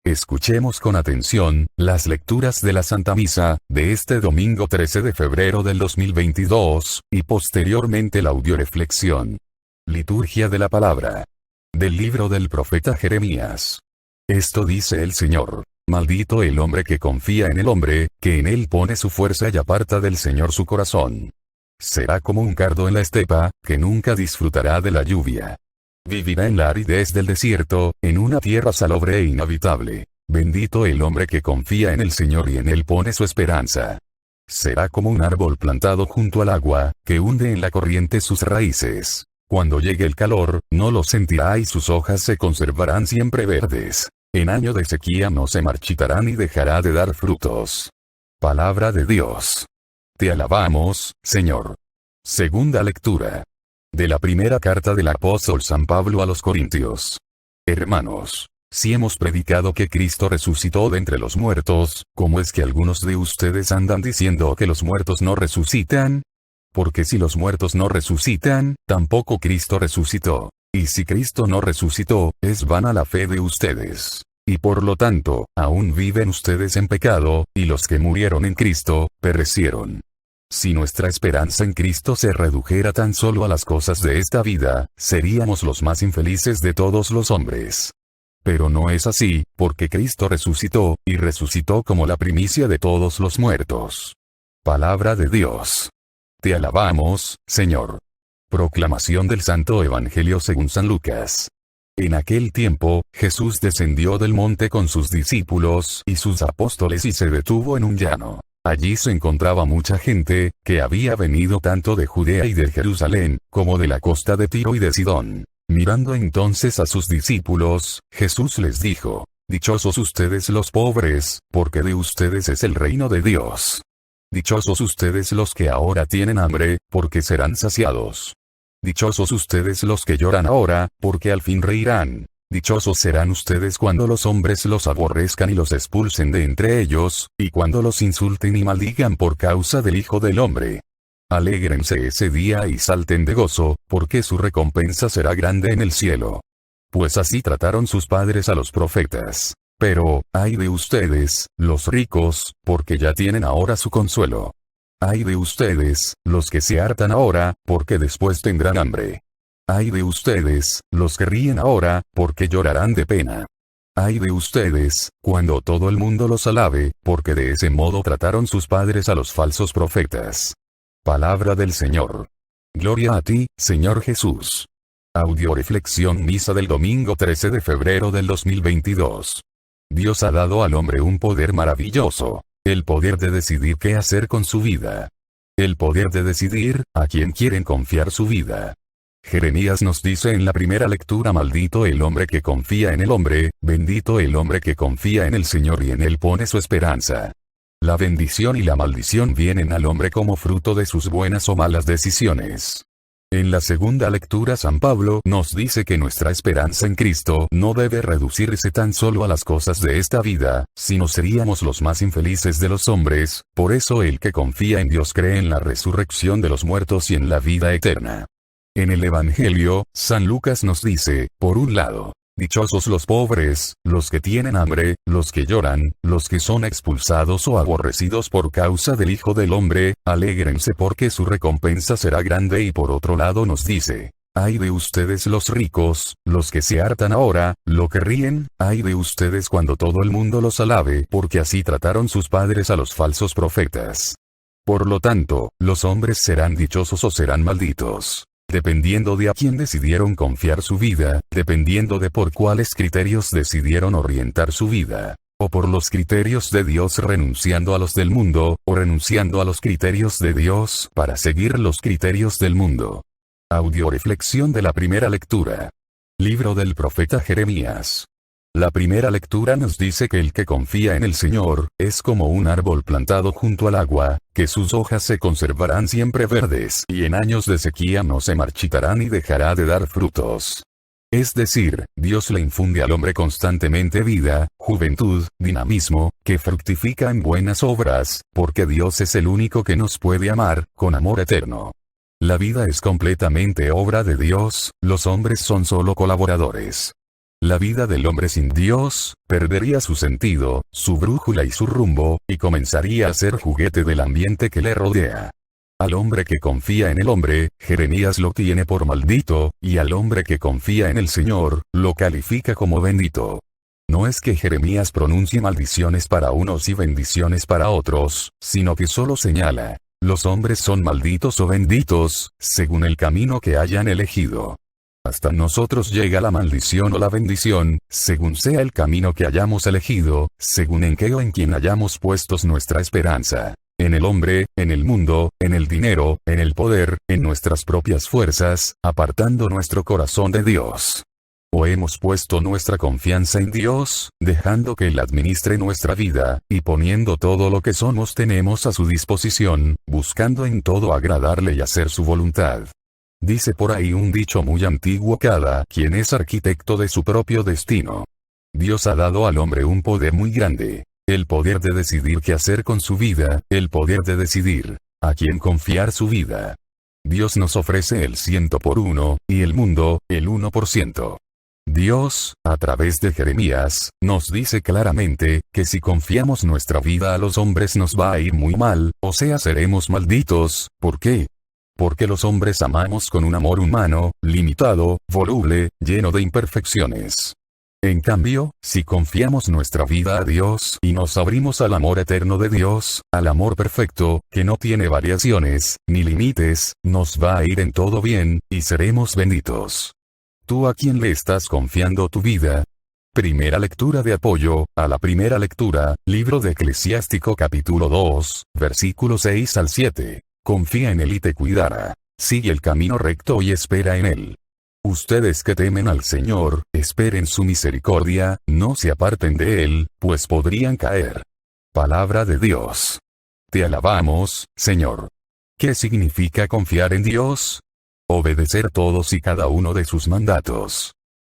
Escuchemos con atención las lecturas de la Santa Misa de este domingo 13 de febrero del 2022, y posteriormente la audioreflexión. Liturgia de la Palabra. Del libro del profeta Jeremías. Esto dice el Señor: maldito el hombre que confía en el hombre, que en él pone su fuerza y aparta del Señor su corazón. Será como un cardo en la estepa, que nunca disfrutará de la lluvia. Vivirá en la aridez del desierto, en una tierra salobre e inhabitable. Bendito el hombre que confía en el Señor y en él pone su esperanza. Será como un árbol plantado junto al agua, que hunde en la corriente sus raíces. Cuando llegue el calor, no lo sentirá y sus hojas se conservarán siempre verdes. En año de sequía no se marchitará ni dejará de dar frutos. Palabra de Dios. Te alabamos, Señor. Segunda lectura. De la primera carta del apóstol San Pablo a los Corintios. Hermanos, si hemos predicado que Cristo resucitó de entre los muertos, ¿cómo es que algunos de ustedes andan diciendo que los muertos no resucitan? Porque si los muertos no resucitan, tampoco Cristo resucitó. Y si Cristo no resucitó, es vana la fe de ustedes. Y por lo tanto, aún viven ustedes en pecado, y los que murieron en Cristo, perecieron. Si nuestra esperanza en Cristo se redujera tan solo a las cosas de esta vida, seríamos los más infelices de todos los hombres. Pero no es así, porque Cristo resucitó, y resucitó como la primicia de todos los muertos. Palabra de Dios. Te alabamos, Señor. Proclamación del Santo Evangelio según San Lucas. En aquel tiempo, Jesús descendió del monte con sus discípulos y sus apóstoles y se detuvo en un llano. Allí se encontraba mucha gente, que había venido tanto de Judea y de Jerusalén, como de la costa de Tiro y de Sidón. Mirando entonces a sus discípulos, Jesús les dijo: dichosos ustedes los pobres, porque de ustedes es el reino de Dios. Dichosos ustedes los que ahora tienen hambre, porque serán saciados. Dichosos ustedes los que lloran ahora, porque al fin reirán. Dichosos serán ustedes cuando los hombres los aborrezcan y los expulsen de entre ellos, y cuando los insulten y maldigan por causa del Hijo del Hombre. Alégrense ese día y salten de gozo, porque su recompensa será grande en el cielo. Pues así trataron sus padres a los profetas. Pero, ay de ustedes, los ricos, porque ya tienen ahora su consuelo. Ay de ustedes, los que se hartan ahora, porque después tendrán hambre. Ay de ustedes, los que ríen ahora, porque llorarán de pena. Ay de ustedes, cuando todo el mundo los alabe, porque de ese modo trataron sus padres a los falsos profetas. Palabra del Señor. Gloria a ti, Señor Jesús. Audioreflexión misa del domingo 13 de febrero del 2022. Dios ha dado al hombre un poder maravilloso. El poder de decidir qué hacer con su vida. El poder de decidir a quién quieren confiar su vida. Jeremías nos dice en la primera lectura: maldito el hombre que confía en el hombre, bendito el hombre que confía en el Señor y en él pone su esperanza. La bendición y la maldición vienen al hombre como fruto de sus buenas o malas decisiones. En la segunda lectura San Pablo nos dice que nuestra esperanza en Cristo no debe reducirse tan solo a las cosas de esta vida, sino seríamos los más infelices de los hombres. Por eso el que confía en Dios cree en la resurrección de los muertos y en la vida eterna. En el Evangelio, San Lucas nos dice, por un lado: dichosos los pobres, los que tienen hambre, los que lloran, los que son expulsados o aborrecidos por causa del Hijo del Hombre, alégrense porque su recompensa será grande. Y por otro lado nos dice: ay de ustedes los ricos, los que se hartan ahora, los que ríen, ay de ustedes cuando todo el mundo los alabe, porque así trataron sus padres a los falsos profetas. Por lo tanto, los hombres serán dichosos o serán malditos. Dependiendo de a quién decidieron confiar su vida, dependiendo de por cuáles criterios decidieron orientar su vida. O por los criterios de Dios renunciando a los del mundo, o renunciando a los criterios de Dios para seguir los criterios del mundo. Audioreflexión de la primera lectura. Libro del profeta Jeremías. La primera lectura nos dice que el que confía en el Señor, es como un árbol plantado junto al agua, que sus hojas se conservarán siempre verdes y en años de sequía no se marchitarán y dejará de dar frutos. Es decir, Dios le infunde al hombre constantemente vida, juventud, dinamismo, que fructifica en buenas obras, porque Dios es el único que nos puede amar, con amor eterno. La vida es completamente obra de Dios, los hombres son solo colaboradores. La vida del hombre sin Dios, perdería su sentido, su brújula y su rumbo, y comenzaría a ser juguete del ambiente que le rodea. Al hombre que confía en el hombre, Jeremías lo tiene por maldito, y al hombre que confía en el Señor, lo califica como bendito. No es que Jeremías pronuncie maldiciones para unos y bendiciones para otros, sino que solo señala, los hombres son malditos o benditos, según el camino que hayan elegido. Hasta nosotros llega la maldición o la bendición, según sea el camino que hayamos elegido, según en qué o en quién hayamos puestos nuestra esperanza. En el hombre, en el mundo, en el dinero, en el poder, en nuestras propias fuerzas, apartando nuestro corazón de Dios. O hemos puesto nuestra confianza en Dios, dejando que Él administre nuestra vida, y poniendo todo lo que somos tenemos a su disposición, buscando en todo agradarle y hacer su voluntad. Dice por ahí un dicho muy antiguo: cada quien es arquitecto de su propio destino. Dios ha dado al hombre un poder muy grande. El poder de decidir qué hacer con su vida, el poder de decidir a quién confiar su vida. Dios nos ofrece el 100%, y el mundo, el 1%. Dios, a través de Jeremías, nos dice claramente, que si confiamos nuestra vida a los hombres nos va a ir muy mal, o sea seremos malditos. ¿Por qué? Porque los hombres amamos con un amor humano, limitado, voluble, lleno de imperfecciones. En cambio, si confiamos nuestra vida a Dios y nos abrimos al amor eterno de Dios, al amor perfecto, que no tiene variaciones, ni límites, nos va a ir en todo bien, y seremos benditos. ¿Tú a quién le estás confiando tu vida? Primera lectura de apoyo, a la primera lectura, libro de Eclesiástico capítulo 2, versículos 6 al 7. Confía en Él y te cuidará. Sigue el camino recto y espera en Él. Ustedes que temen al Señor, esperen su misericordia, no se aparten de Él, pues podrían caer. Palabra de Dios. Te alabamos, Señor. ¿Qué significa confiar en Dios? Obedecer todos y cada uno de sus mandatos.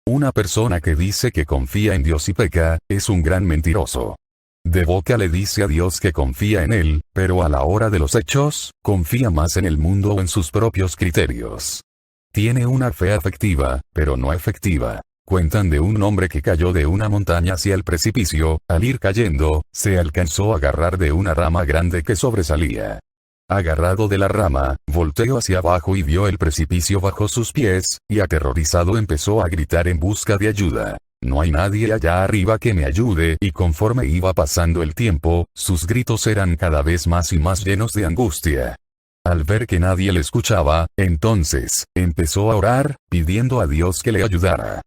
Una persona que dice que confía en Dios y peca, es un gran mentiroso. De boca le dice a Dios que confía en Él, pero a la hora de los hechos, confía más en el mundo o en sus propios criterios. Tiene una fe afectiva, pero no efectiva. Cuentan de un hombre que cayó de una montaña hacia el precipicio, al ir cayendo, se alcanzó a agarrar de una rama grande que sobresalía. Agarrado de la rama, volteó hacia abajo y vio el precipicio bajo sus pies, y aterrorizado empezó a gritar en busca de ayuda. No hay nadie allá arriba que me ayude, y conforme iba pasando el tiempo, sus gritos eran cada vez más y más llenos de angustia. Al ver que nadie le escuchaba, entonces, empezó a orar, pidiendo a Dios que le ayudara.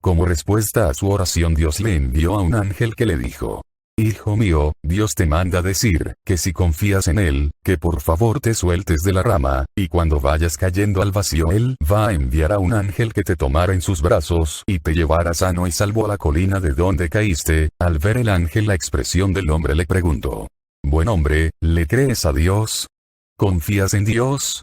Como respuesta a su oración Dios le envió a un ángel que le dijo: Hijo mío, Dios te manda decir, que si confías en Él, que por favor te sueltes de la rama, y cuando vayas cayendo al vacío Él va a enviar a un ángel que te tomara en sus brazos y te llevara sano y salvo a la colina de donde caíste. Al ver el ángel la expresión del hombre le preguntó: Buen hombre, ¿le crees a Dios? ¿Confías en Dios?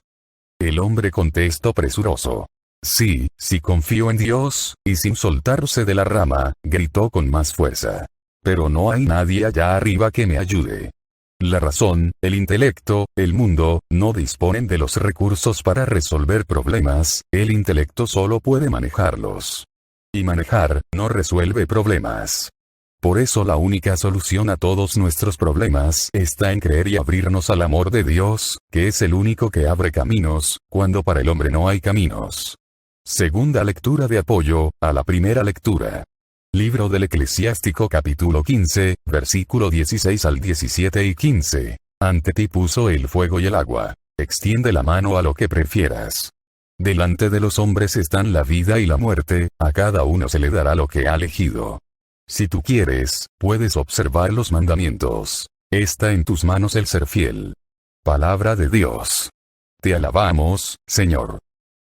El hombre contestó presuroso: Sí, sí confío en Dios, y sin soltarse de la rama, gritó con más fuerza: Pero no hay nadie allá arriba que me ayude. La razón, el intelecto, el mundo, no disponen de los recursos para resolver problemas, el intelecto solo puede manejarlos. Y manejar, no resuelve problemas. Por eso la única solución a todos nuestros problemas está en creer y abrirnos al amor de Dios, que es el único que abre caminos, cuando para el hombre no hay caminos. Segunda lectura de apoyo, a la primera lectura. Libro del Eclesiástico capítulo 15, versículo 16 al 17 y 15. Ante ti puso el fuego y el agua. Extiende la mano a lo que prefieras. Delante de los hombres están la vida y la muerte, a cada uno se le dará lo que ha elegido. Si tú quieres, puedes observar los mandamientos. Está en tus manos el ser fiel. Palabra de Dios. Te alabamos, Señor.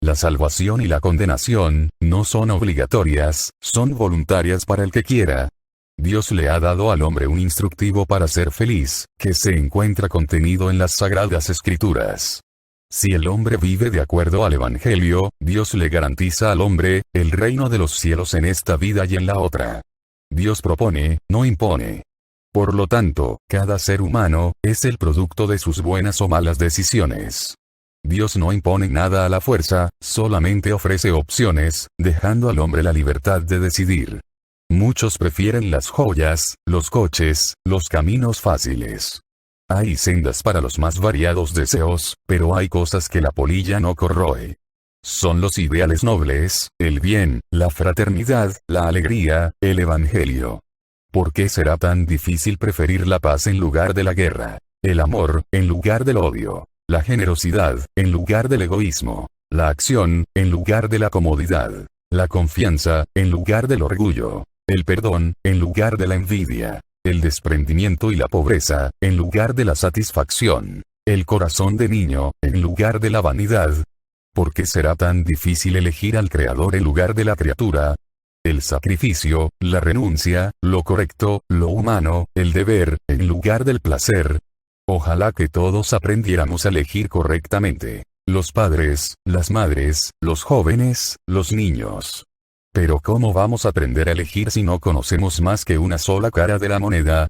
La salvación y la condenación, no son obligatorias, son voluntarias para el que quiera. Dios le ha dado al hombre un instructivo para ser feliz, que se encuentra contenido en las Sagradas Escrituras. Si el hombre vive de acuerdo al Evangelio, Dios le garantiza al hombre, el reino de los cielos en esta vida y en la otra. Dios propone, no impone. Por lo tanto, cada ser humano, es el producto de sus buenas o malas decisiones. Dios no impone nada a la fuerza, solamente ofrece opciones, dejando al hombre la libertad de decidir. Muchos prefieren las joyas, los coches, los caminos fáciles. Hay sendas para los más variados deseos, pero hay cosas que la polilla no corroe. Son los ideales nobles, el bien, la fraternidad, la alegría, el evangelio. ¿Por qué será tan difícil preferir la paz en lugar de la guerra? El amor, en lugar del odio. La generosidad, en lugar del egoísmo. La acción, en lugar de la comodidad. La confianza, en lugar del orgullo. El perdón, en lugar de la envidia. El desprendimiento y la pobreza, en lugar de la satisfacción. El corazón de niño, en lugar de la vanidad. ¿Por qué será tan difícil elegir al Creador en lugar de la criatura? El sacrificio, la renuncia, lo correcto, lo humano, el deber, en lugar del placer. Ojalá que todos aprendiéramos a elegir correctamente. Los padres, las madres, los jóvenes, los niños. Pero ¿cómo vamos a aprender a elegir si no conocemos más que una sola cara de la moneda?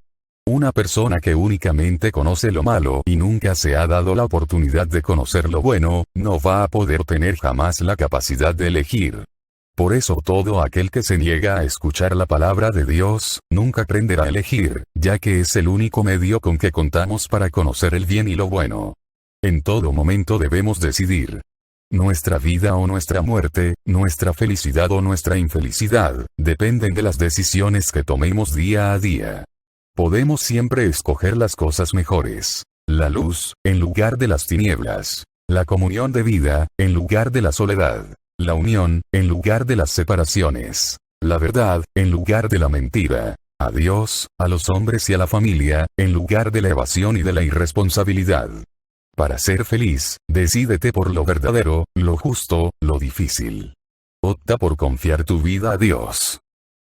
Una persona que únicamente conoce lo malo y nunca se ha dado la oportunidad de conocer lo bueno, no va a poder tener jamás la capacidad de elegir. Por eso todo aquel que se niega a escuchar la palabra de Dios, nunca aprenderá a elegir, ya que es el único medio con que contamos para conocer el bien y lo bueno. En todo momento debemos decidir. Nuestra vida o nuestra muerte, nuestra felicidad o nuestra infelicidad, dependen de las decisiones que tomemos día a día. Podemos siempre escoger las cosas mejores. La luz, en lugar de las tinieblas. La comunión de vida, en lugar de la soledad. La unión, en lugar de las separaciones. La verdad, en lugar de la mentira. A Dios, a los hombres y a la familia, en lugar de la evasión y de la irresponsabilidad. Para ser feliz, decídete por lo verdadero, lo justo, lo difícil. Opta por confiar tu vida a Dios.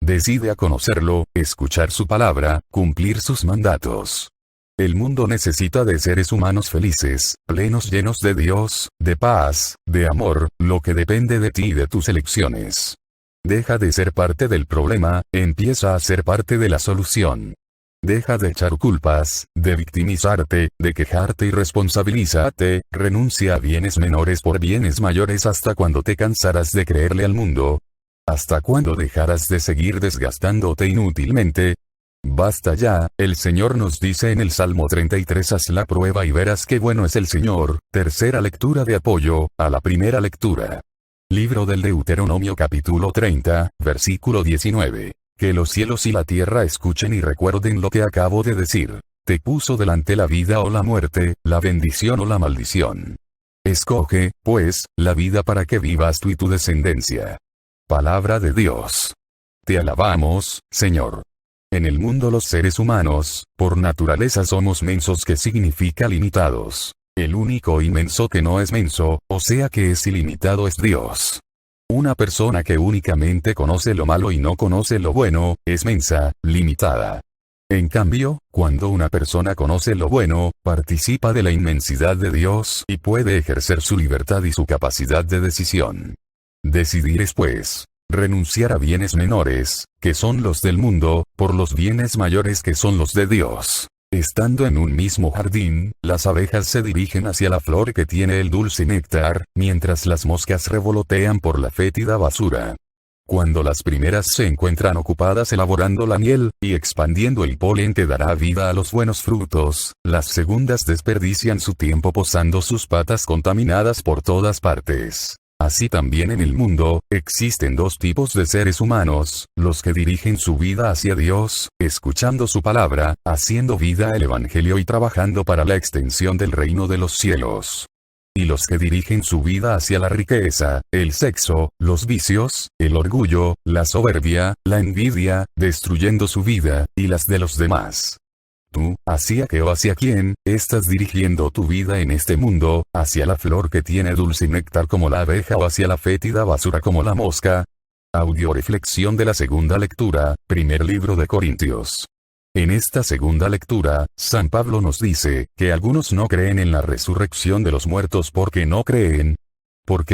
Decide a conocerlo, escuchar su palabra, cumplir sus mandatos. El mundo necesita de seres humanos felices, plenos, llenos de Dios, de paz, de amor, lo que depende de ti y de tus elecciones. Deja de ser parte del problema, empieza a ser parte de la solución. Deja de echar culpas, de victimizarte, de quejarte y responsabilízate, renuncia a bienes menores por bienes mayores hasta cuando te cansarás de creerle al mundo. ¿Hasta cuándo dejarás de seguir desgastándote inútilmente? Basta ya, el Señor nos dice en el Salmo 33: haz la prueba y verás qué bueno es el Señor. Tercera lectura de apoyo a la primera lectura. Libro del Deuteronomio capítulo 30, versículo 19. Que los cielos y la tierra escuchen y recuerden lo que acabo de decir. Te puso delante la vida o la muerte, la bendición o la maldición. Escoge, pues, la vida para que vivas tú y tu descendencia. Palabra de Dios. Te alabamos, Señor. En el mundo los seres humanos, por naturaleza somos mensos, que significa limitados. El único inmenso que no es menso, o sea que es ilimitado, es Dios. Una persona que únicamente conoce lo malo y no conoce lo bueno, es mensa, limitada. En cambio, cuando una persona conoce lo bueno, participa de la inmensidad de Dios y puede ejercer su libertad y su capacidad de decisión. Decidir es, pues, renunciar a bienes menores, que son los del mundo, por los bienes mayores que son los de Dios. Estando en un mismo jardín, las abejas se dirigen hacia la flor que tiene el dulce néctar, mientras las moscas revolotean por la fétida basura. Cuando las primeras se encuentran ocupadas elaborando la miel, y expandiendo el polen que dará vida a los buenos frutos, las segundas desperdician su tiempo posando sus patas contaminadas por todas partes. Así también en el mundo, existen dos tipos de seres humanos: los que dirigen su vida hacia Dios, escuchando su palabra, haciendo vida el Evangelio y trabajando para la extensión del reino de los cielos. Y los que dirigen su vida hacia la riqueza, el sexo, los vicios, el orgullo, la soberbia, la envidia, destruyendo su vida, y las de los demás. Tú, ¿hacia qué o hacia quién estás dirigiendo tu vida en este mundo? ¿Hacia la flor que tiene dulce néctar como la abeja o hacia la fétida basura como la mosca? Audio reflexión de la segunda lectura, primer libro de Corintios. En esta segunda lectura, San Pablo nos dice que algunos no creen en la resurrección de los muertos porque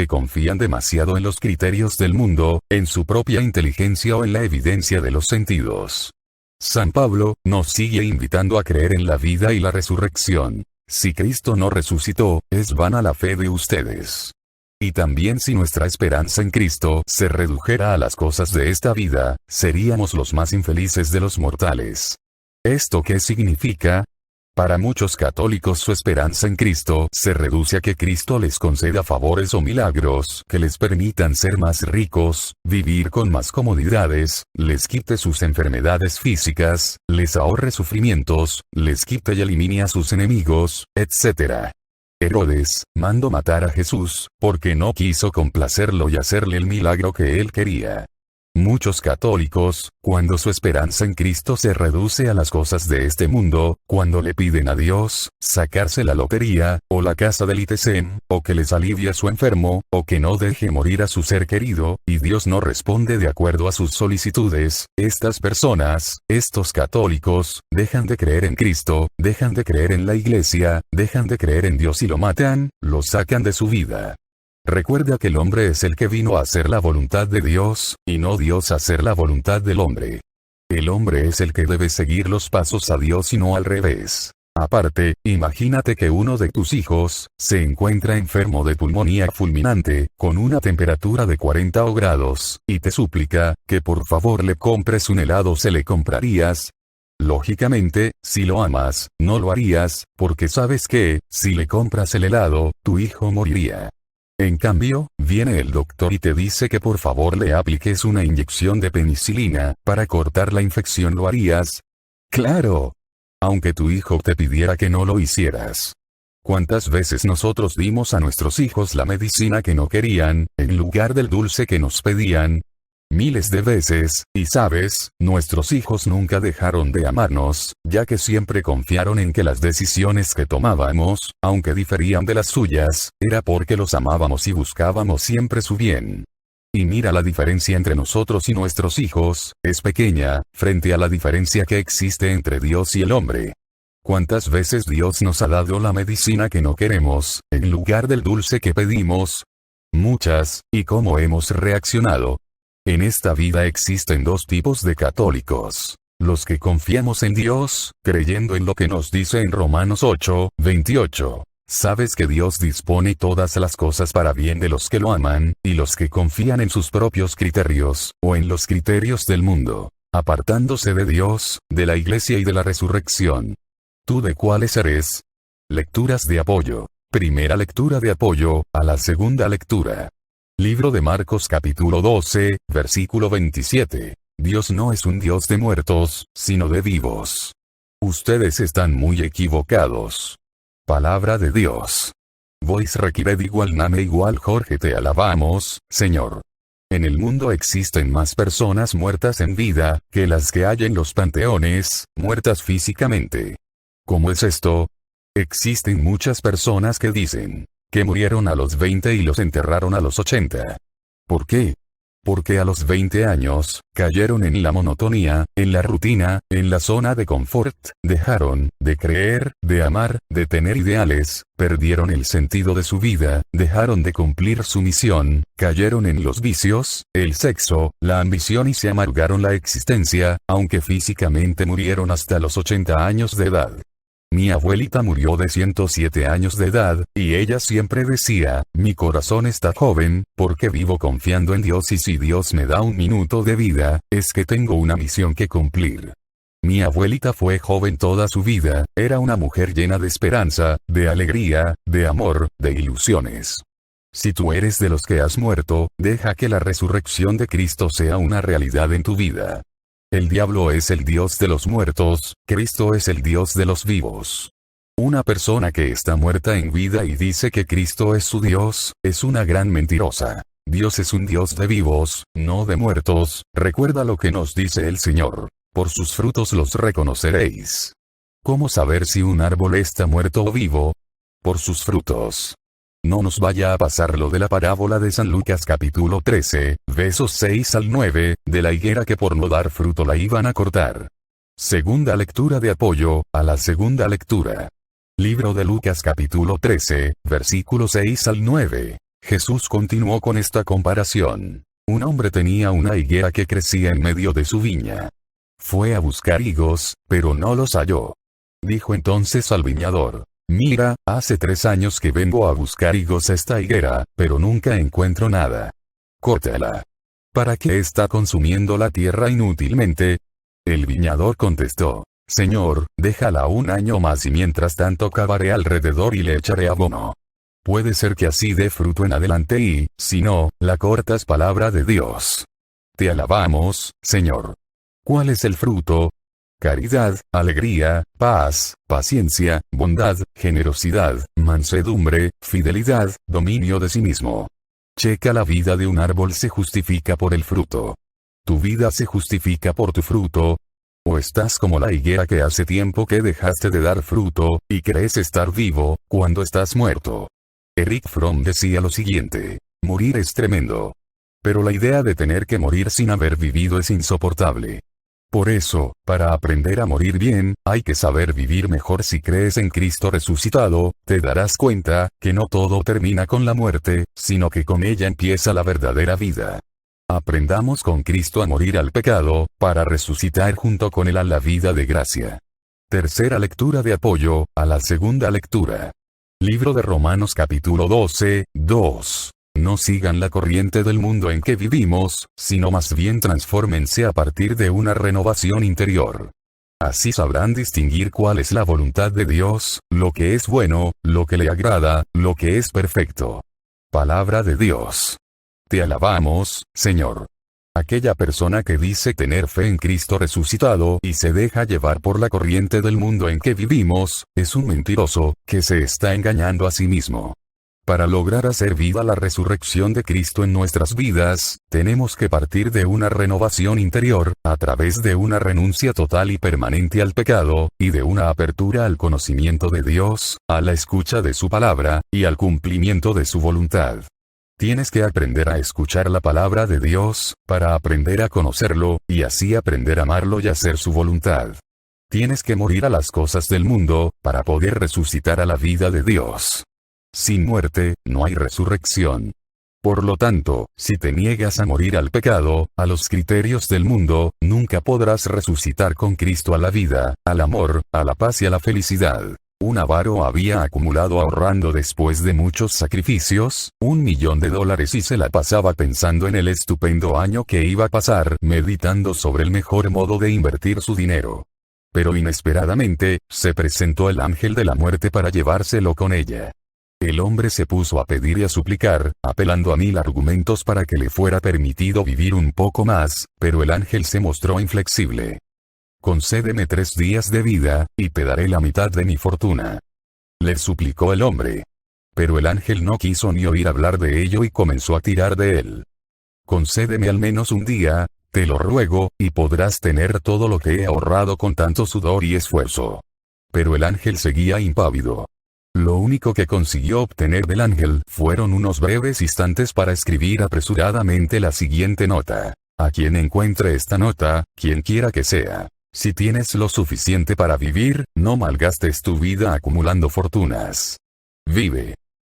confían demasiado en los criterios del mundo, en su propia inteligencia o en la evidencia de los sentidos. San Pablo nos sigue invitando a creer en la vida y la resurrección. Si Cristo no resucitó, es vana la fe de ustedes. Y también si nuestra esperanza en Cristo se redujera a las cosas de esta vida, seríamos los más infelices de los mortales. ¿Esto qué significa? Para muchos católicos su esperanza en Cristo se reduce a que Cristo les conceda favores o milagros que les permitan ser más ricos, vivir con más comodidades, les quite sus enfermedades físicas, les ahorre sufrimientos, les quite y elimine a sus enemigos, etc. Herodes mandó matar a Jesús, porque no quiso complacerlo y hacerle el milagro que él quería. Muchos católicos, cuando su esperanza en Cristo se reduce a las cosas de este mundo, cuando le piden a Dios sacarse la lotería, o la casa del ITSEM, o que les alivie a su enfermo, o que no deje morir a su ser querido, y Dios no responde de acuerdo a sus solicitudes, estas personas, estos católicos, dejan de creer en Cristo, dejan de creer en la Iglesia, dejan de creer en Dios y lo matan, lo sacan de su vida. Recuerda que el hombre es el que vino a hacer la voluntad de Dios, y no Dios a hacer la voluntad del hombre. El hombre es el que debe seguir los pasos a Dios y no al revés. Aparte, imagínate que uno de tus hijos se encuentra enfermo de pulmonía fulminante, con una temperatura de 40 grados, y te suplica que por favor le compres un helado. ¿Se le comprarías? Lógicamente, si lo amas, no lo harías, porque sabes que, si le compras el helado, tu hijo moriría. En cambio, viene el doctor y te dice que por favor le apliques una inyección de penicilina, para cortar la infección. ¿Lo harías? ¡Claro! Aunque tu hijo te pidiera que no lo hicieras. ¿Cuántas veces nosotros dimos a nuestros hijos la medicina que no querían, en lugar del dulce que nos pedían? Miles de veces, y sabes, nuestros hijos nunca dejaron de amarnos, ya que siempre confiaron en que las decisiones que tomábamos, aunque diferían de las suyas, era porque los amábamos y buscábamos siempre su bien. Y mira, la diferencia entre nosotros y nuestros hijos, es pequeña, frente a la diferencia que existe entre Dios y el hombre. ¿Cuántas veces Dios nos ha dado la medicina que no queremos, en lugar del dulce que pedimos? Muchas, ¿y cómo hemos reaccionado? En esta vida existen dos tipos de católicos. Los que confiamos en Dios, creyendo en lo que nos dice en Romanos 8:28. Sabes que Dios dispone todas las cosas para bien de los que lo aman, y los que confían en sus propios criterios, o en los criterios del mundo, apartándose de Dios, de la Iglesia y de la resurrección. ¿Tú de cuáles eres? Lecturas de apoyo. Primera lectura de apoyo, a la segunda lectura. Libro de Marcos capítulo 12, versículo 27. Dios no es un Dios de muertos, sino de vivos. Ustedes están muy equivocados. Palabra de Dios. Voice required igual name igual Jorge, te alabamos, Señor. En el mundo existen más personas muertas en vida, que las que hay en los panteones, muertas físicamente. ¿Cómo es esto? Existen muchas personas que dicen que murieron a los 20 y los enterraron a los 80. ¿Por qué? Porque a los 20 años, cayeron en la monotonía, en la rutina, en la zona de confort, dejaron de creer, de amar, de tener ideales, perdieron el sentido de su vida, dejaron de cumplir su misión, cayeron en los vicios, el sexo, la ambición y se amargaron la existencia, aunque físicamente murieron hasta los 80 años de edad. Mi abuelita murió de 107 años de edad, y ella siempre decía, mi corazón está joven, porque vivo confiando en Dios y si Dios me da un minuto de vida, es que tengo una misión que cumplir. Mi abuelita fue joven toda su vida, era una mujer llena de esperanza, de alegría, de amor, de ilusiones. Si tú eres de los que has muerto, deja que la resurrección de Cristo sea una realidad en tu vida. El diablo es el Dios de los muertos, Cristo es el Dios de los vivos. Una persona que está muerta en vida y dice que Cristo es su Dios, es una gran mentirosa. Dios es un Dios de vivos, no de muertos. Recuerda lo que nos dice el Señor. Por sus frutos los reconoceréis. ¿Cómo saber si un árbol está muerto o vivo? Por sus frutos. No nos vaya a pasar lo de la parábola de San Lucas capítulo 13, versos 6 al 9, de la higuera que por no dar fruto la iban a cortar. Segunda lectura de apoyo, a la segunda lectura. Libro de Lucas capítulo 13, versículos 6 al 9. Jesús continuó con esta comparación. Un hombre tenía una higuera que crecía en medio de su viña. Fue a buscar higos, pero no los halló. Dijo entonces al viñador: Mira, hace 3 años que vengo a buscar higos a esta higuera, pero nunca encuentro nada. Córtala. ¿Para qué está consumiendo la tierra inútilmente? El viñador contestó: Señor, déjala 1 año más y mientras tanto cavaré alrededor y le echaré abono. Puede ser que así dé fruto en adelante y, si no, la cortas. Palabra de Dios. Te alabamos, Señor. ¿Cuál es el fruto? Caridad, alegría, paz, paciencia, bondad, generosidad, mansedumbre, fidelidad, dominio de sí mismo. Checa, la vida de un árbol se justifica por el fruto. ¿Tu vida se justifica por tu fruto? ¿O estás como la higuera que hace tiempo que dejaste de dar fruto, y crees estar vivo, cuando estás muerto? Erich Fromm decía lo siguiente: morir es tremendo. Pero la idea de tener que morir sin haber vivido es insoportable. Por eso, para aprender a morir bien, hay que saber vivir mejor. Si crees en Cristo resucitado, te darás cuenta, que no todo termina con la muerte, sino que con ella empieza la verdadera vida. Aprendamos con Cristo a morir al pecado, para resucitar junto con Él a la vida de gracia. Tercera lectura de apoyo, a la segunda lectura. Libro de Romanos capítulo 12, 2. No sigan la corriente del mundo en que vivimos, sino más bien transfórmense a partir de una renovación interior. Así sabrán distinguir cuál es la voluntad de Dios, lo que es bueno, lo que le agrada, lo que es perfecto. Palabra de Dios. Te alabamos, Señor. Aquella persona que dice tener fe en Cristo resucitado y se deja llevar por la corriente del mundo en que vivimos, es un mentiroso, que se está engañando a sí mismo. Para lograr hacer vida la resurrección de Cristo en nuestras vidas, tenemos que partir de una renovación interior, a través de una renuncia total y permanente al pecado, y de una apertura al conocimiento de Dios, a la escucha de su palabra, y al cumplimiento de su voluntad. Tienes que aprender a escuchar la palabra de Dios, para aprender a conocerlo, y así aprender a amarlo y hacer su voluntad. Tienes que morir a las cosas del mundo, para poder resucitar a la vida de Dios. Sin muerte, no hay resurrección. Por lo tanto, si te niegas a morir al pecado, a los criterios del mundo, nunca podrás resucitar con Cristo a la vida, al amor, a la paz y a la felicidad. Un avaro había acumulado ahorrando después de muchos sacrificios, $1.000.000 y se la pasaba pensando en el estupendo año que iba a pasar, meditando sobre el mejor modo de invertir su dinero. Pero inesperadamente, se presentó el ángel de la muerte para llevárselo con ella. El hombre se puso a pedir y a suplicar, apelando a 1000 argumentos para que le fuera permitido vivir un poco más, pero el ángel se mostró inflexible. Concédeme 3 días de vida, y te daré la mitad de mi fortuna. Le suplicó el hombre. Pero el ángel no quiso ni oír hablar de ello y comenzó a tirar de él. Concédeme al menos un día, te lo ruego, y podrás tener todo lo que he ahorrado con tanto sudor y esfuerzo. Pero el ángel seguía impávido. Lo único que consiguió obtener del ángel fueron unos breves instantes para escribir apresuradamente la siguiente nota. A quien encuentre esta nota, quien quiera que sea. Si tienes lo suficiente para vivir, no malgastes tu vida acumulando fortunas. Vive.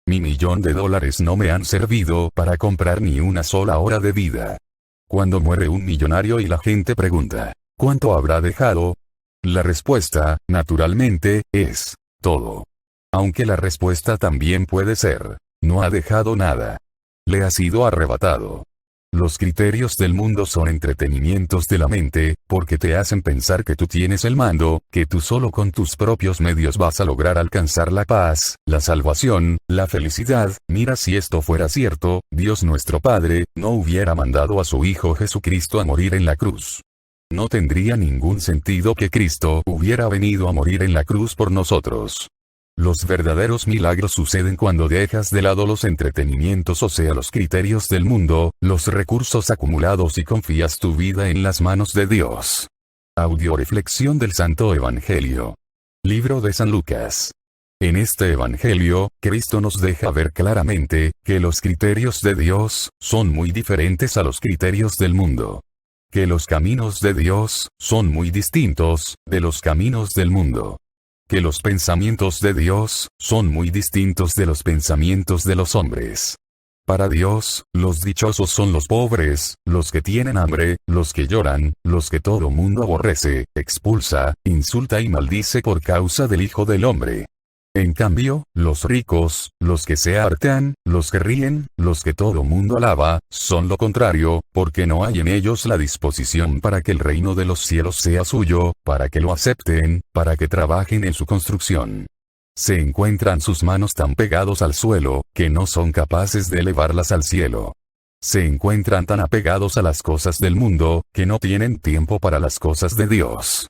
Mi $1.000.000 no me han servido para comprar ni una sola hora de vida. Cuando muere un millonario y la gente pregunta, ¿cuánto habrá dejado? La respuesta, naturalmente, es, todo. Aunque la respuesta también puede ser, no ha dejado nada. Le ha sido arrebatado. Los criterios del mundo son entretenimientos de la mente, porque te hacen pensar que tú tienes el mando, que tú solo con tus propios medios vas a lograr alcanzar la paz, la salvación, la felicidad. Mira, si esto fuera cierto, Dios nuestro Padre, no hubiera mandado a su Hijo Jesucristo a morir en la cruz. No tendría ningún sentido que Cristo hubiera venido a morir en la cruz por nosotros. Los verdaderos milagros suceden cuando dejas de lado los entretenimientos, o sea, los criterios del mundo, los recursos acumulados, y confías tu vida en las manos de Dios. Audioreflexión del Santo Evangelio. Libro de San Lucas. En este Evangelio, Cristo nos deja ver claramente, que los criterios de Dios, son muy diferentes a los criterios del mundo. Que los caminos de Dios, son muy distintos, de los caminos del mundo. Que los pensamientos de Dios, son muy distintos de los pensamientos de los hombres. Para Dios, los dichosos son los pobres, los que tienen hambre, los que lloran, los que todo mundo aborrece, expulsa, insulta y maldice por causa del Hijo del Hombre. En cambio, los ricos, los que se hartan, los que ríen, los que todo mundo alaba, son lo contrario, porque no hay en ellos la disposición para que el reino de los cielos sea suyo, para que lo acepten, para que trabajen en su construcción. Se encuentran sus manos tan pegados al suelo, que no son capaces de elevarlas al cielo. Se encuentran tan apegados a las cosas del mundo, que no tienen tiempo para las cosas de Dios.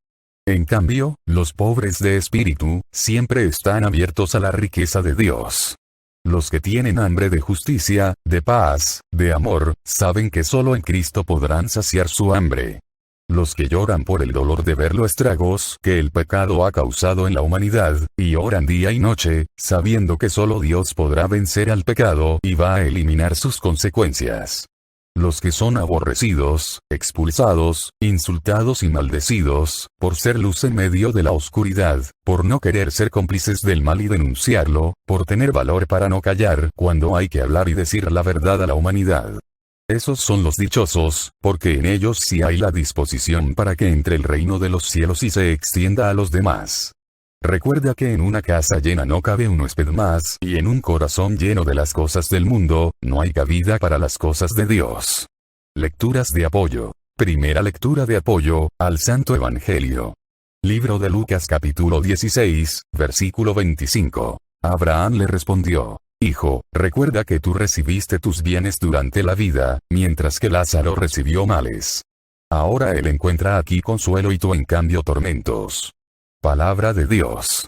En cambio, los pobres de espíritu, siempre están abiertos a la riqueza de Dios. Los que tienen hambre de justicia, de paz, de amor, saben que solo en Cristo podrán saciar su hambre. Los que lloran por el dolor de ver los estragos que el pecado ha causado en la humanidad, y oran día y noche, sabiendo que solo Dios podrá vencer al pecado y va a eliminar sus consecuencias. Los que son aborrecidos, expulsados, insultados y maldecidos, por ser luz en medio de la oscuridad, por no querer ser cómplices del mal y denunciarlo, por tener valor para no callar cuando hay que hablar y decir la verdad a la humanidad. Esos son los dichosos, porque en ellos sí hay la disposición para que entre el reino de los cielos y se extienda a los demás. Recuerda que en una casa llena no cabe un huésped más, y en un corazón lleno de las cosas del mundo, no hay cabida para las cosas de Dios. Lecturas de apoyo. Primera lectura de apoyo, al Santo Evangelio. Libro de Lucas capítulo 16, versículo 25. Abraham le respondió: Hijo, recuerda que tú recibiste tus bienes durante la vida, mientras que Lázaro recibió males. Ahora él encuentra aquí consuelo y tú en cambio tormentos. Palabra de Dios.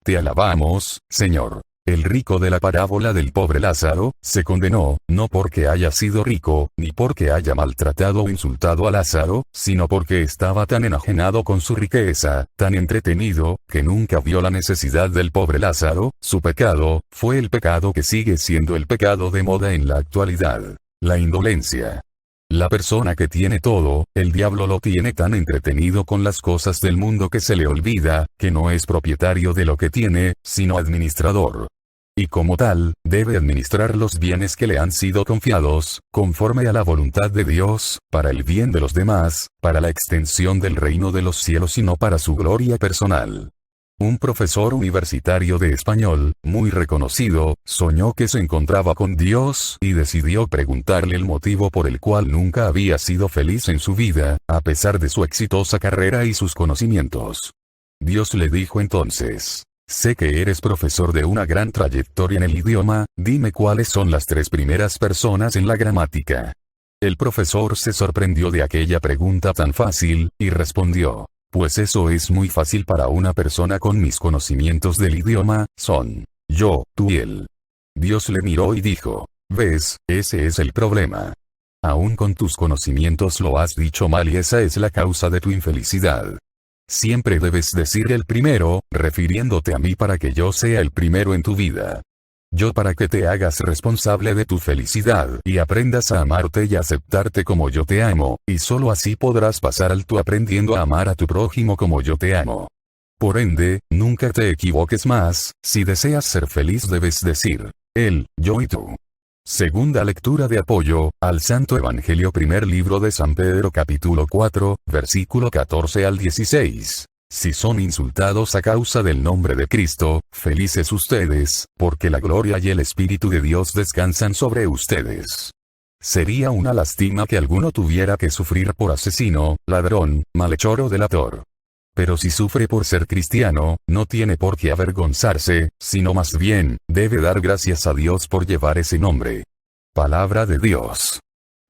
Te alabamos, Señor. El rico de la parábola del pobre Lázaro, se condenó, no porque haya sido rico, ni porque haya maltratado o insultado a Lázaro, sino porque estaba tan enajenado con su riqueza, tan entretenido, que nunca vio la necesidad del pobre Lázaro. Su pecado, fue el pecado que sigue siendo el pecado de moda en la actualidad: la indolencia. La persona que tiene todo, el diablo lo tiene tan entretenido con las cosas del mundo que se le olvida, que no es propietario de lo que tiene, sino administrador. Y como tal, debe administrar los bienes que le han sido confiados, conforme a la voluntad de Dios, para el bien de los demás, para la extensión del reino de los cielos y no para su gloria personal. Un profesor universitario de español, muy reconocido, soñó que se encontraba con Dios y decidió preguntarle el motivo por el cual nunca había sido feliz en su vida, a pesar de su exitosa carrera y sus conocimientos. Dios le dijo entonces: sé que eres profesor de una gran trayectoria en el idioma, dime cuáles son las 3 primeras personas en la gramática. El profesor se sorprendió de aquella pregunta tan fácil, y respondió: pues eso es muy fácil para una persona con mis conocimientos del idioma, son yo, tú y él. Dios le miró y dijo: ¿ves? Ese es el problema. Aún con tus conocimientos lo has dicho mal y esa es la causa de tu infelicidad. Siempre debes decir el primero, refiriéndote a mí para que yo sea el primero en tu vida. Yo para que te hagas responsable de tu felicidad y aprendas a amarte y aceptarte como yo te amo, y solo así podrás pasar al tú aprendiendo a amar a tu prójimo como yo te amo. Por ende, nunca te equivoques más, si deseas ser feliz debes decir él, yo y tú. Segunda lectura de apoyo, al Santo Evangelio. Primer libro de San Pedro capítulo 4, versículo 14 al 16. Si son insultados a causa del nombre de Cristo, felices ustedes, porque la gloria y el Espíritu de Dios descansan sobre ustedes. Sería una lástima que alguno tuviera que sufrir por asesino, ladrón, malhechor o delator. Pero si sufre por ser cristiano, no tiene por qué avergonzarse, sino más bien, debe dar gracias a Dios por llevar ese nombre. Palabra de Dios.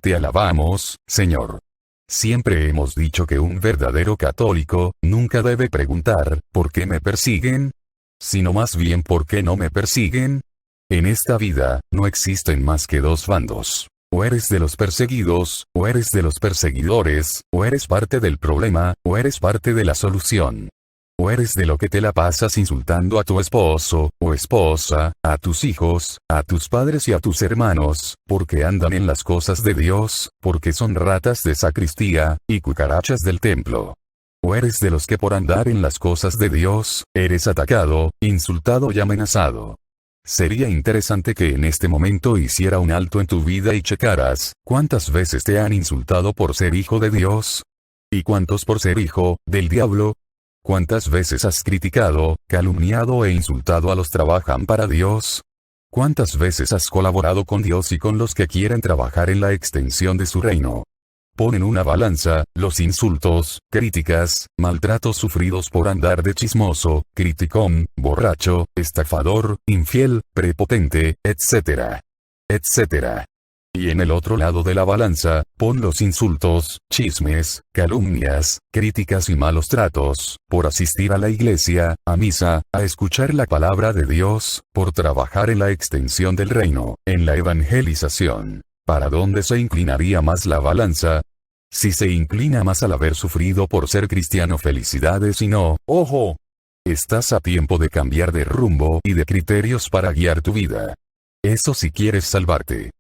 Te alabamos, Señor. Siempre hemos dicho que un verdadero católico, nunca debe preguntar, ¿por qué me persiguen?, sino más bien ¿por qué no me persiguen? En esta vida, no existen más que 2 bandos. O eres de los perseguidos, o eres de los perseguidores, o eres parte del problema, o eres parte de la solución. O eres de lo que te la pasas insultando a tu esposo, o esposa, a tus hijos, a tus padres y a tus hermanos, porque andan en las cosas de Dios, porque son ratas de sacristía, y cucarachas del templo. O eres de los que por andar en las cosas de Dios, eres atacado, insultado y amenazado. Sería interesante que en este momento hiciera un alto en tu vida y checaras, ¿cuántas veces te han insultado por ser hijo de Dios? ¿Y cuántos por ser hijo del diablo? ¿Cuántas veces has criticado, calumniado e insultado a los que trabajan para Dios? ¿Cuántas veces has colaborado con Dios y con los que quieren trabajar en la extensión de su reino? Pon en una balanza los insultos, críticas, maltratos sufridos por andar de chismoso, criticón, borracho, estafador, infiel, prepotente, etc. etc. Y en el otro lado de la balanza, pon los insultos, chismes, calumnias, críticas y malos tratos, por asistir a la iglesia, a misa, a escuchar la palabra de Dios, por trabajar en la extensión del reino, en la evangelización. ¿Para dónde se inclinaría más la balanza? Si se inclina más al haber sufrido por ser cristiano, felicidades, y no, ojo, estás a tiempo de cambiar de rumbo y de criterios para guiar tu vida. Eso si quieres salvarte.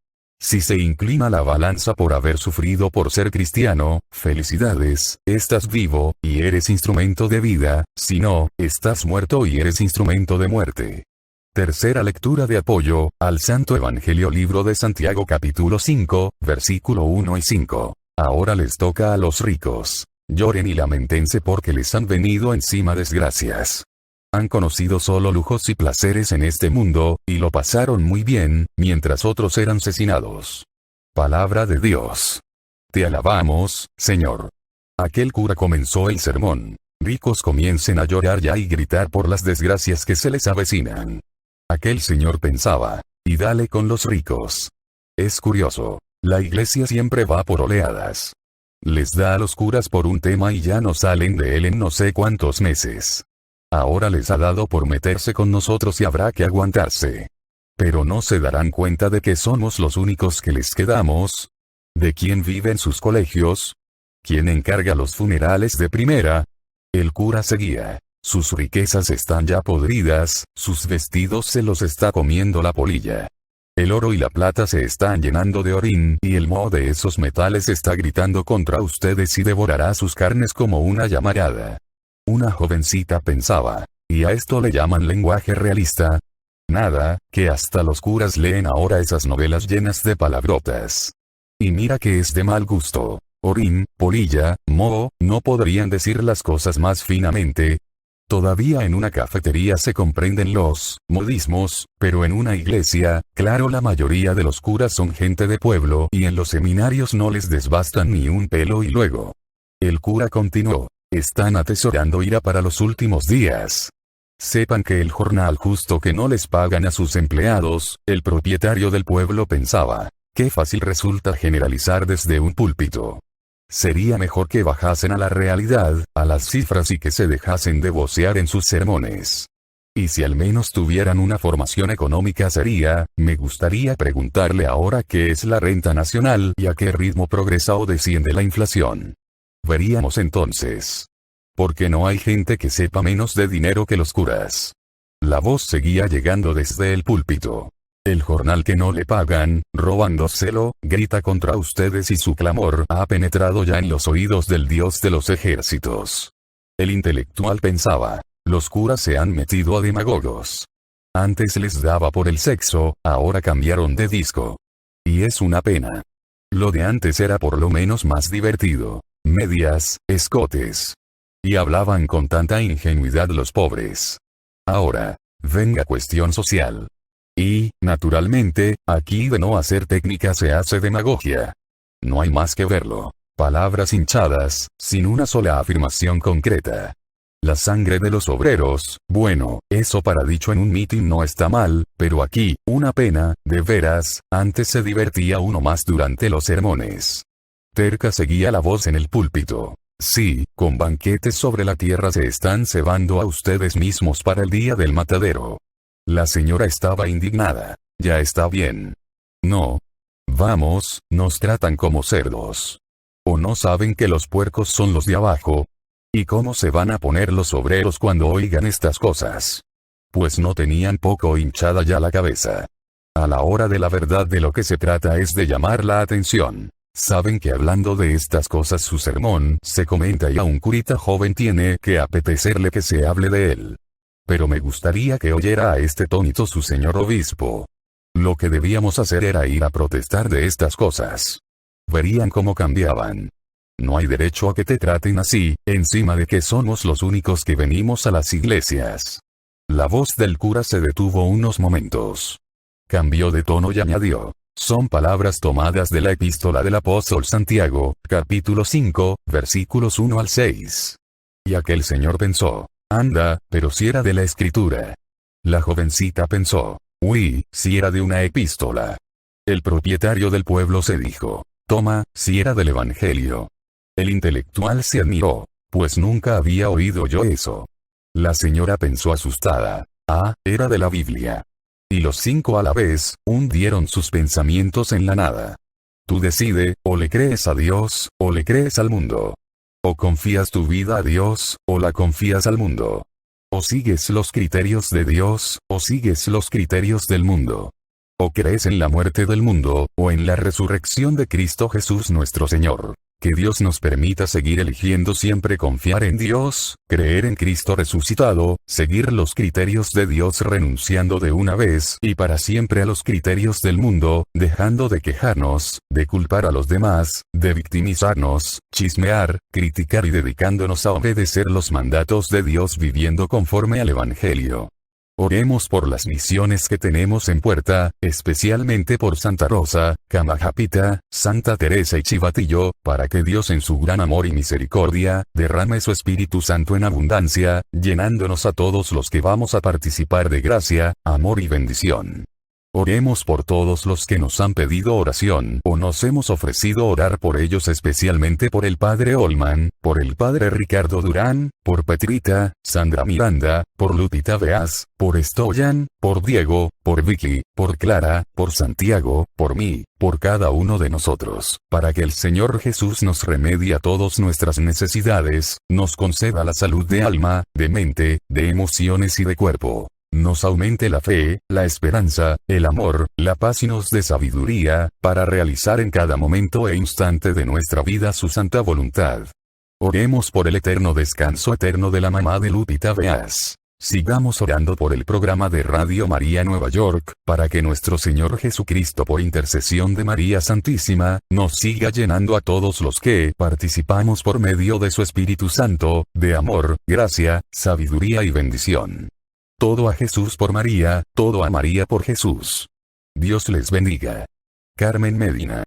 Si se inclina la balanza por haber sufrido por ser cristiano, felicidades, estás vivo, y eres instrumento de vida, si no, estás muerto y eres instrumento de muerte. Tercera lectura de apoyo, al Santo Evangelio, libro de Santiago, capítulo 5, versículo 1 y 5. Ahora les toca a los ricos. Lloren y lamentense porque les han venido encima desgracias. Han conocido solo lujos y placeres en este mundo, y lo pasaron muy bien, mientras otros eran asesinados. Palabra de Dios. Te alabamos, Señor. Aquel cura comenzó el sermón. Ricos comiencen a llorar ya y gritar por las desgracias que se les avecinan. Aquel señor pensaba, y dale con los ricos. Es curioso. La iglesia siempre va por oleadas. Les da a los curas por un tema y ya no salen de él en no sé cuántos meses. Ahora les ha dado por meterse con nosotros y habrá que aguantarse. Pero no se darán cuenta de que somos los únicos que les quedamos. ¿De quién viven sus colegios? ¿Quién encarga los funerales de primera? El cura seguía. Sus riquezas están ya podridas, sus vestidos se los está comiendo la polilla. El oro y la plata se están llenando de orín, y el moho de esos metales está gritando contra ustedes y devorará sus carnes como una llamarada. Una jovencita pensaba, ¿y a esto le llaman lenguaje realista? Nada, que hasta los curas leen ahora esas novelas llenas de palabrotas. Y mira que es de mal gusto. Orín, polilla, moho, ¿no podrían decir las cosas más finamente? Todavía en una cafetería se comprenden los modismos, pero en una iglesia, claro, la mayoría de los curas son gente de pueblo y en los seminarios no les desbastan ni un pelo. Y luego, el cura continuó, están atesorando ira para los últimos días. Sepan que el jornal justo que no les pagan a sus empleados, el propietario del pueblo pensaba, qué fácil resulta generalizar desde un púlpito. Sería mejor que bajasen a la realidad, a las cifras, y que se dejasen de vocear en sus sermones. Y si al menos tuvieran una formación económica seria, me gustaría preguntarle ahora qué es la renta nacional y a qué ritmo progresa o desciende la inflación. Veríamos entonces. Porque no hay gente que sepa menos de dinero que los curas. La voz seguía llegando desde el púlpito. El jornal que no le pagan, robándoselo, grita contra ustedes y su clamor ha penetrado ya en los oídos del Dios de los ejércitos. El intelectual pensaba, los curas se han metido a demagogos. Antes les daba por el sexo, ahora cambiaron de disco. Y es una pena. Lo de antes era por lo menos más divertido. Medias, escotes. Y hablaban con tanta ingenuidad los pobres. Ahora, venga cuestión social. Y, naturalmente, aquí de no hacer técnica se hace demagogia. No hay más que verlo. Palabras hinchadas, sin una sola afirmación concreta. La sangre de los obreros, bueno, eso para dicho en un mitin no está mal, pero aquí, una pena, de veras, antes se divertía uno más durante los sermones. Terca seguía la voz en el púlpito. Sí, con banquetes sobre la tierra se están cebando a ustedes mismos para el día del matadero. La señora estaba indignada. Ya está bien. No. Vamos, nos tratan como cerdos. ¿O no saben que los puercos son los de abajo? ¿Y cómo se van a poner los obreros cuando oigan estas cosas? Pues no tenían poco hinchada ya la cabeza. A la hora de la verdad de lo que se trata es de llamar la atención. Saben que hablando de estas cosas su sermón se comenta y a un curita joven tiene que apetecerle que se hable de él. Pero me gustaría que oyera a este tónito su señor obispo. Lo que debíamos hacer era ir a protestar de estas cosas. Verían cómo cambiaban. No hay derecho a que te traten así, encima de que somos los únicos que venimos a las iglesias. La voz del cura se detuvo unos momentos. Cambió de tono y añadió. Son palabras tomadas de la epístola del apóstol Santiago, capítulo 5, versículos 1 al 6. Y aquel señor pensó. Anda, pero si era de la escritura. La jovencita pensó. Uy, si era de una epístola. El propietario del pueblo se dijo. Toma, si era del evangelio. El intelectual se admiró. Pues nunca había oído yo eso. La señora pensó asustada. Ah, era de la Biblia. Y los 5 a la vez, hundieron sus pensamientos en la nada. Tú decide, o le crees a Dios, o le crees al mundo. O confías tu vida a Dios, o la confías al mundo. O sigues los criterios de Dios, o sigues los criterios del mundo. O crees en la muerte del mundo, o en la resurrección de Cristo Jesús nuestro Señor. Que Dios nos permita seguir eligiendo siempre confiar en Dios, creer en Cristo resucitado, seguir los criterios de Dios renunciando de una vez y para siempre a los criterios del mundo, dejando de quejarnos, de culpar a los demás, de victimizarnos, chismear, criticar y dedicándonos a obedecer los mandatos de Dios viviendo conforme al Evangelio. Oremos por las misiones que tenemos en puerta, especialmente por Santa Rosa, Camajapita, Santa Teresa y Chivatillo, para que Dios en su gran amor y misericordia, derrame su Espíritu Santo en abundancia, llenándonos a todos los que vamos a participar de gracia, amor y bendición. Oremos por todos los que nos han pedido oración o nos hemos ofrecido orar por ellos, especialmente por el Padre Olman, por el Padre Ricardo Durán, por Petrita, Sandra Miranda, por Lupita Beas, por Stoyan, por Diego, por Vicky, por Clara, por Santiago, por mí, por cada uno de nosotros, para que el Señor Jesús nos remedie a todas nuestras necesidades, nos conceda la salud de alma, de mente, de emociones y de cuerpo. Nos aumente la fe, la esperanza, el amor, la paz y nos dé sabiduría, para realizar en cada momento e instante de nuestra vida su santa voluntad. Oremos por el eterno descanso eterno de la mamá de Lupita Beas. Sigamos orando por el programa de Radio María Nueva York, para que nuestro Señor Jesucristo por intercesión de María Santísima, nos siga llenando a todos los que participamos por medio de su Espíritu Santo, de amor, gracia, sabiduría y bendición. Todo a Jesús por María, todo a María por Jesús. Dios les bendiga. Carmen Medina.